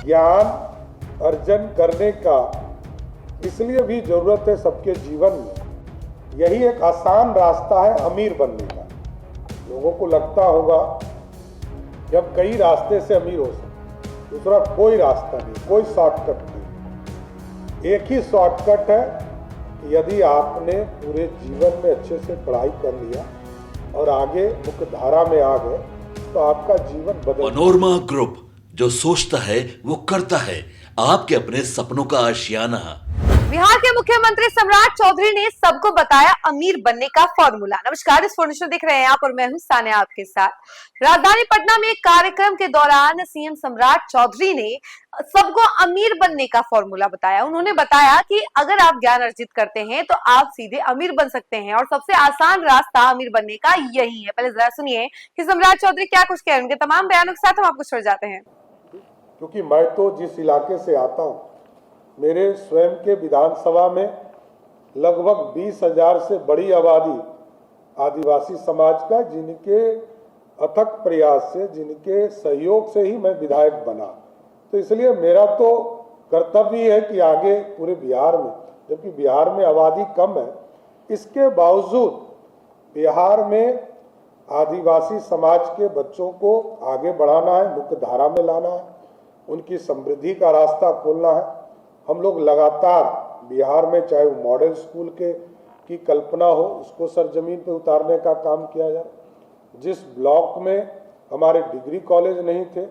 ज्ञान अर्जन करने का इसलिए भी जरूरत है सबके जीवन में। यही एक आसान रास्ता है अमीर बनने का। लोगों को लगता होगा कि हम कई रास्ते से अमीर हो सकते, दूसरा कोई रास्ता नहीं, कोई शॉर्टकट नहीं। एक ही शॉर्टकट है कि यदि आपने पूरे जीवन में अच्छे से पढ़ाई कर लिया और आगे मुख्य धारा में आ गए तो आपका जीवन बदल। मनोरमा ग्रुप, जो सोचता है वो करता है। आपके अपने सपनों का आशियाना। बिहार के मुख्यमंत्री सम्राट चौधरी ने सबको बताया अमीर बनने का फॉर्मूला। नमस्कार, इस फॉर्मूला देख रहे हैं आप और मैं हूं सानिया आपके साथ। राजधानी पटना में एक कार्यक्रम के दौरान सीएम सम्राट चौधरी ने सबको अमीर बनने का फॉर्मूला बताया। उन्होंने बताया कि अगर आप ज्ञान अर्जित करते हैं तो आप सीधे अमीर बन सकते हैं और सबसे आसान रास्ता अमीर बनने का यही है। पहले जरा सुनिए कि सम्राट चौधरी क्या कुछ कह रहे हैं। उनके तमाम बयानों के साथ हम आपको छोड़ जाते हैं। क्योंकि मैं तो जिस इलाके से आता हूं, मेरे स्वयं के विधानसभा में लगभग 20,000 से बड़ी आबादी आदिवासी समाज का, जिनके अथक प्रयास से, जिनके सहयोग से ही मैं विधायक बना। तो इसलिए मेरा तो कर्तव्य है कि आगे पूरे बिहार में, जबकि बिहार में आबादी कम है, इसके बावजूद बिहार में आदिवासी समाज के बच्चों को आगे बढ़ाना है, मुख्य धारा में लाना है, उनकी समृद्धि का रास्ता खोलना है। हम लोग लगातार बिहार में, चाहे वो मॉडल स्कूल की कल्पना हो, उसको सरजमीन पे उतारने का काम किया जाए। जिस ब्लॉक में हमारे डिग्री कॉलेज नहीं थे,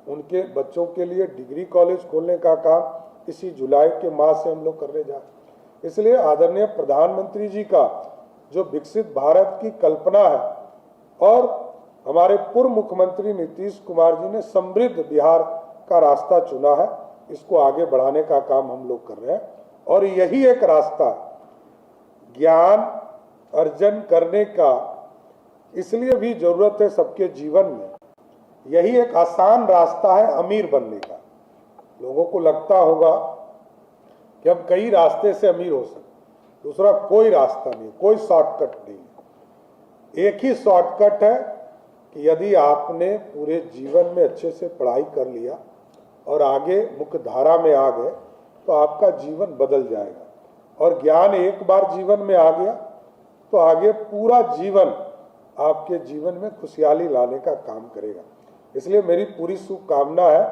उनके बच्चों के लिए डिग्री कॉलेज खोलने का काम इसी जुलाई के माह से हम लोग करने जा रहे हैं। इसलिए आदरणीय प्रधानमंत्री जी का जो विकसित भारत की कल्पना है और हमारे पूर्व मुख्यमंत्री नीतीश कुमार जी ने समृद्ध बिहार का रास्ता चुना है, इसको आगे बढ़ाने का काम हम लोग कर रहे हैं। और यही एक रास्ता ज्ञान अर्जन करने का इसलिए भी जरूरत है सबके जीवन में। यही एक आसान रास्ता है अमीर बनने का। लोगों को लगता होगा कि हम कई रास्ते से अमीर हो सकते, दूसरा कोई रास्ता नहीं, कोई शॉर्टकट नहीं। एक ही शॉर्टकट है कि यदि आपने पूरे जीवन में अच्छे से पढ़ाई कर लिया और आगे मुख्य धारा में आ गए तो आपका जीवन बदल जाएगा। और ज्ञान एक बार जीवन में आ गया तो आगे पूरा जीवन आपके जीवन में खुशहाली लाने का काम करेगा। इसलिए मेरी पूरी शुभकामना है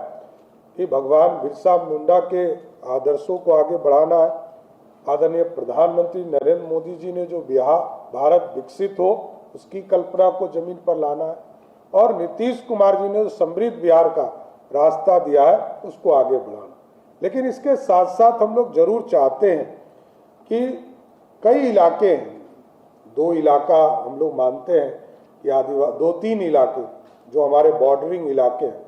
कि भगवान बिरसा मुंडा के आदर्शों को आगे बढ़ाना है। आदरणीय प्रधानमंत्री नरेंद्र मोदी जी ने जो भारत विकसित हो उसकी कल्पना को जमीन पर लाना है, और नीतीश कुमार जी ने जो समृद्ध बिहार का रास्ता दिया है उसको आगे बढ़ाना। लेकिन इसके साथ साथ हम लोग जरूर चाहते हैं कि कई इलाके हैं, दो इलाका हम लोग मानते हैं कि दो तीन इलाके जो हमारे बॉर्डरिंग इलाके हैं,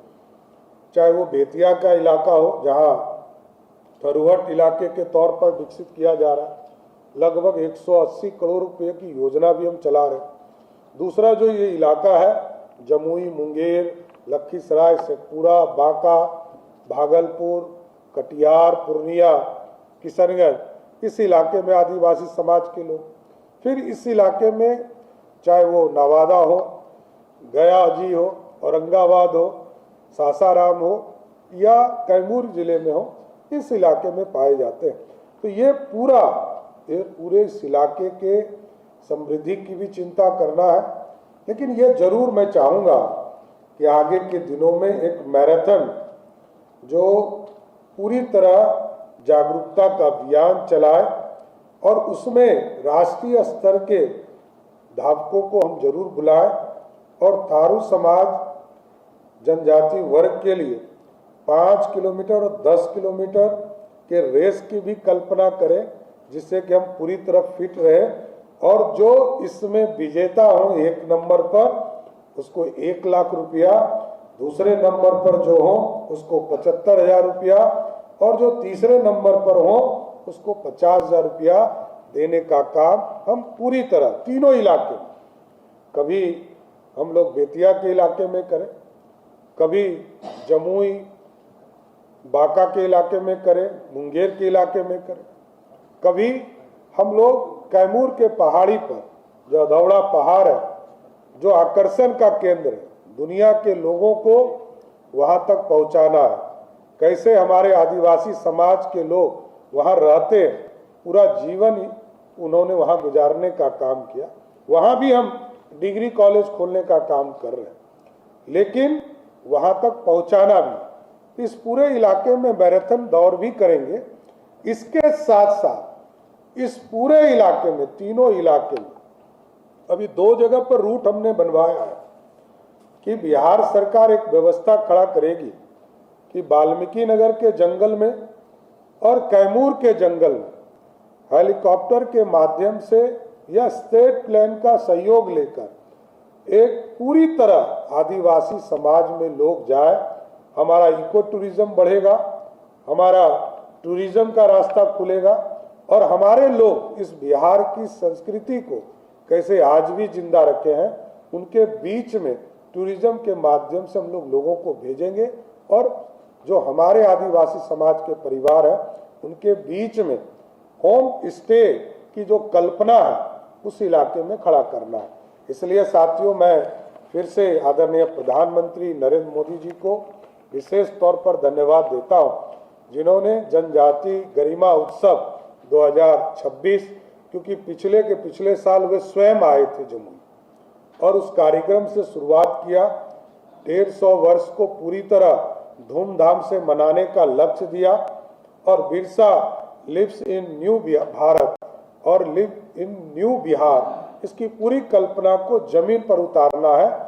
चाहे वो बेतिया का इलाका हो जहां थरुहट इलाके के तौर पर विकसित किया जा रहा है, लगभग 180 करोड़ रुपए की योजना भी हम चला रहे हैं। दूसरा जो ये इलाका है जमुई, मुंगेर, लखीसराय, शेखपुरा, बांका, भागलपुर, कटिहार, पूर्णिया, किशनगंज, इस इलाके में आदिवासी समाज के लोग। फिर इस इलाके में चाहे वो नवादा हो, गया जी हो, औरंगाबाद हो, सासाराम हो या कैमूर जिले में हो, इस इलाके में पाए जाते हैं। तो ये पूरे इस इलाके के समृद्धि की भी चिंता करना है। लेकिन ये जरूर मैं चाहूँगा कि आगे के दिनों में एक मैराथन जो पूरी तरह जागरूकता का अभियान चलाए और उसमें राष्ट्रीय स्तर के धावकों को हम जरूर बुलाएं और थारू समाज जनजाति वर्ग के लिए 5 किलोमीटर और 10 किलोमीटर के रेस की भी कल्पना करें, जिससे कि हम पूरी तरह फिट रहे। और जो इसमें विजेता हो एक नंबर पर उसको 1 लाख रुपया, दूसरे नंबर पर जो हो उसको 75,000 रुपया और जो तीसरे नंबर पर हो उसको 50,000 रुपया देने का काम हम पूरी तरह तीनों इलाके में, कभी हम लोग बेतिया के इलाके में करें, कभी जमुई बांका के इलाके में करें, मुंगेर के इलाके में करें, कभी हम लोग कैमूर के पहाड़ी पर जो अधौड़ा पहाड़ है, जो आकर्षण का केंद्र है, दुनिया के लोगों को वहां तक पहुंचाना है। कैसे हमारे आदिवासी समाज के लोग वहाँ रहते हैं, पूरा जीवन उन्होंने वहाँ गुजारने का काम किया। वहाँ भी हम डिग्री कॉलेज खोलने का काम कर रहे हैं, लेकिन वहाँ तक पहुँचाना भी, इस पूरे इलाके में मैराथन दौड़ भी करेंगे। इसके साथ साथ इस पूरे इलाके में, तीनों इलाके में अभी 2 जगह पर रूट हमने बनवाया है कि बिहार सरकार एक व्यवस्था खड़ा करेगी कि वाल्मीकि नगर के जंगल में और कैमूर के जंगल में हेलीकॉप्टर के माध्यम से या स्टेट प्लेन का सहयोग लेकर एक पूरी तरह आदिवासी समाज में लोग जाए। हमारा इको टूरिज्म बढ़ेगा, हमारा टूरिज्म का रास्ता खुलेगा और हमारे लोग इस बिहार की संस्कृति को कैसे आज भी जिंदा रखे हैं, उनके बीच में टूरिज्म के माध्यम से हम लोग लोगों को भेजेंगे और जो हमारे आदिवासी समाज के परिवार हैं उनके बीच में होम स्टे की जो कल्पना है उस इलाके में खड़ा करना है। इसलिए साथियों, मैं फिर से आदरणीय प्रधानमंत्री नरेंद्र मोदी जी को विशेष तौर पर धन्यवाद देता हूं, जिन्होंने जनजाति गरिमा उत्सव 2026, क्योंकि पिछले साल वे स्वयं आए थे जमुई और उस कार्यक्रम से शुरुआत किया। 150 वर्ष को पूरी तरह धूमधाम से मनाने का लक्ष्य दिया और Birsa lives in new Bharat और लिव इन न्यू बिहार, इसकी पूरी कल्पना को जमीन पर उतारना है